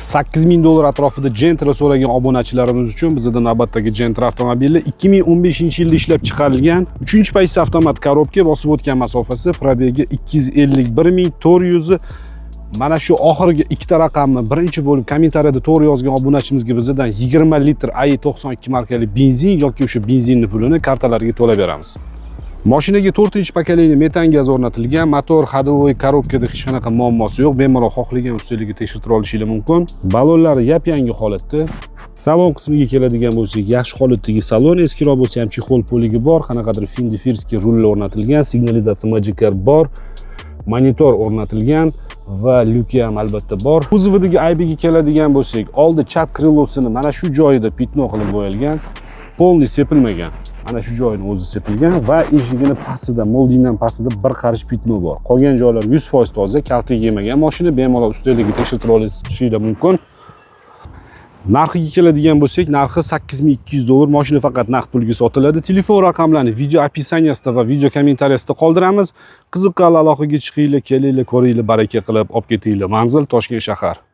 8000 dollar atrofida Gentra so'ragan obunachilarimiz uchun bizda navbatdagi Gentra avtomobili 2015-yilda ishlab chiqarilgan 3-paysi avtomat korobka, bosib o'tgan masofasi probegi 251.400. Mana shu oxirgi ikkita raqamni birinchi bo'lib kommentariyada to'g'ri yozgan obunachimizga bizdan 20 litr AI92 markali benzin yoki o'sha benzinni pulini kartalarga to'lab beramiz. Mashinaga 4-pokoleniya metan gaz o'rnatilgan, motor, ходовой korobkada hech qanaqa muammosi yo'q. Bemalol xohlagan ustunligi tekshirtirib olishingiz mumkin. Balonlari yap-yangi holatda. Salon qismiga keladigan bo'lsak, yaxshi holatdagi salon, eskiroq bo'lsa ham chexol poligi bor, qanaqadir Findifirskiy rullar o'rnatilgan, signalizatsiya Magicar bor, monitor o'rnatilgan va lyuki ham albatta bor. Kuzovidagi aybiga keladigan bo'lsak, oldi chap krilosini mana shu joyida pitno qilib bo'yalgan, polni sepilmagan. Mana shu joyini o'zi sepilgan va eshigini pastida, moldingdan pastida bir qarich pitno bor. Qolgan joylar 100% toza, kaltak yemagan mashina, bemalol ustunligi tekshirtirib olishingiz mumkin. Narxiga keladigan bo'lsak, narxi 8200 dollar. Mashina faqat naqd pulga sotiladi. Telefon raqamlarini video opisaniyasida va video kommentariyasida qoldiramiz. Qiziqqan aloqaga chiqinglar, kelinglar, ko'ringlar, baraka qilib olib ketinglar. Manzil Toshkent shahar.